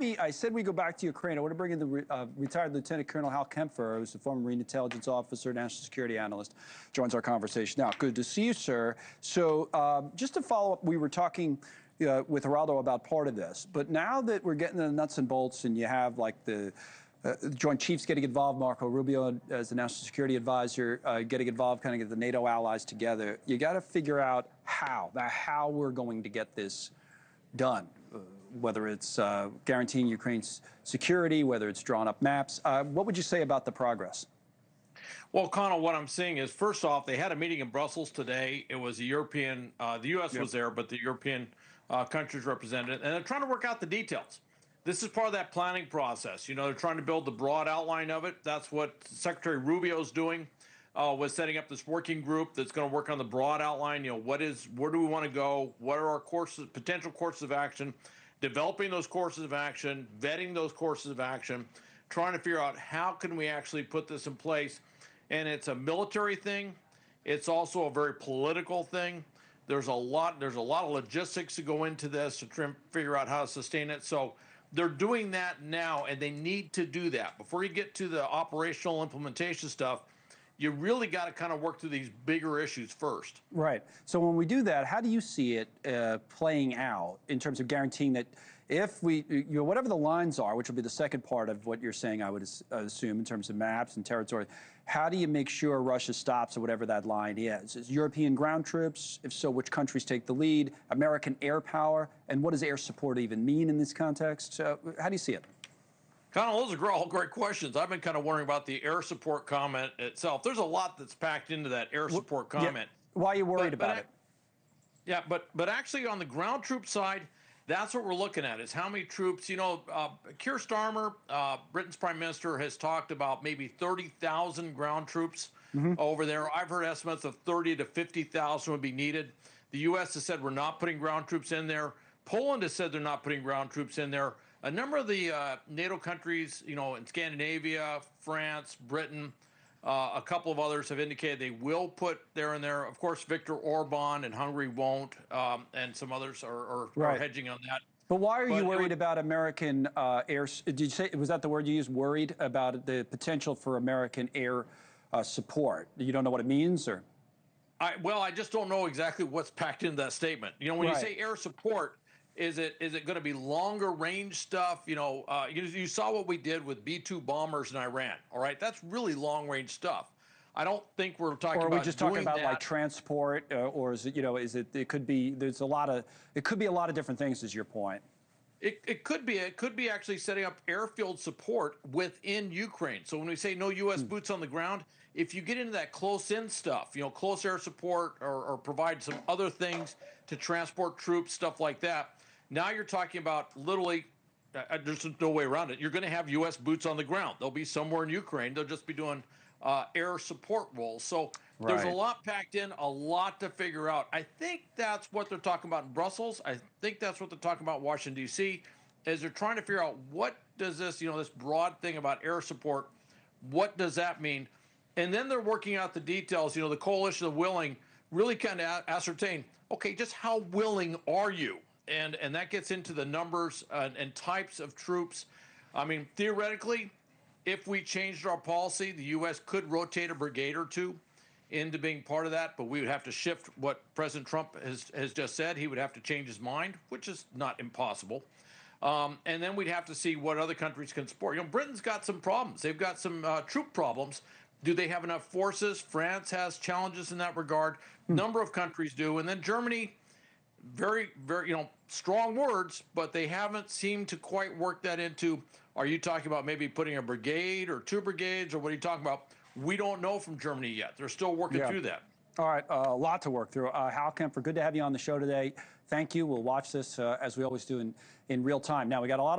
I said we go back to Ukraine. I want to bring in the retired Lieutenant Colonel Hal Kempfer, who's a former Marine intelligence officer, national security analyst, joins our conversation now. Good to see you, sir. So just to follow up, we were talking with Geraldo about part of this, but now that we're getting the nuts and bolts and you have like the Joint Chiefs getting involved, Marco Rubio as the national security advisor getting involved, kind of get the NATO allies together, you got to figure out how we're going to get this done. Whether it's guaranteeing Ukraine's security, whether it's drawing up maps. What would you say about the progress? Well, Connell, what I'm seeing is, first off, they had a meeting in Brussels today. It was the European, the U.S. was there, but the European countries represented, and they're trying to work out the details. This is part of that planning process. You know, they're trying to build the broad outline of it. That's what Secretary Rubio's doing, was setting up this working group that's going to work on the broad outline. You know, where do we want to go? What are our potential courses of action? Developing those courses of action, vetting those courses of action, trying to figure out how can we actually put this in place. And it's a military thing. It's also a very political thing. There's a lot of logistics to go into this to try and figure out how to sustain it. So they're doing that now, and they need to do that. Before you get to the operational implementation stuff, you really got to kind of work through these bigger issues first. Right. So when we do that, how do you see it playing out in terms of guaranteeing that if we, whatever the lines are, which will be the second part of what you're saying, I would assume, in terms of maps and territory, how do you make sure Russia stops at whatever that line is? Is European ground troops? If so, which countries take the lead? American air power? And what does air support even mean in this context? How do you see it? Connell, those are all great questions. I've been kind of wondering about the air support comment itself. There's a lot that's packed into that air support comment. Yeah. Why are you worried about it? Yeah, but actually on the ground troop side, that's what we're looking at, is how many troops. You know, Keir Starmer, Britain's prime minister, has talked about maybe 30,000 ground troops over there. I've heard estimates of 30 to 50,000 would be needed. The U.S. has said we're not putting ground troops in there. Poland has said they're not putting ground troops in there. A number of the NATO countries, you know, in Scandinavia, France, Britain, a couple of others have indicated they will put there and there. Of course, Viktor Orban and Hungary won't, and some others are hedging on that. But why are you worried about American air? Did you say, was that the word you used, worried about the potential for American air support? You don't know what it means, or? Well, I just don't know exactly what's packed into that statement. You know, when you say air support, is it going to be longer range stuff? You know, you saw what we did with B-2 bombers in Iran. All right, that's really long range stuff. I don't think we're talking about. Or are we just talking about like transport, or is it? You know, is it? It could be. There's a lot of. It could be a lot of different things. Is your point? It could be. It could be actually setting up airfield support within Ukraine. So when we say no U.S. boots on the ground, if you get into that close-in stuff, you know, close air support or provide some other things to transport troops, stuff like that. Now you're talking about literally, there's no way around it. You're going to have U.S. boots on the ground. They'll be somewhere in Ukraine. They'll just be doing air support roles. So there's a lot packed in, a lot to figure out. I think that's what they're talking about in Brussels. I think that's what they're talking about in Washington, D.C., is they're trying to figure out what does this, you know, this broad thing about air support, what does that mean? And then they're working out the details. You know, the coalition of willing really kind of ascertain, okay, just how willing are you? And that gets into the numbers and types of troops. I mean, theoretically, if we changed our policy, the U.S. could rotate a brigade or two into being part of that, but we would have to shift what President Trump has just said. He would have to change his mind, which is not impossible. And then we'd have to see what other countries can support. You know, Britain's got some problems. They've got some troop problems. Do they have enough forces? France has challenges in that regard. Number of countries do. And then Germany, very, you know, strong words, but they haven't seemed to quite work that into, are you talking about maybe putting a brigade or two brigades, or what are you talking about? We don't know from Germany yet. They're still working through that. All right, a lot to work through. Hal Kempfer, good to have you on the show today. Thank you. We'll watch this, as we always do, in real time. Now, we got a lot of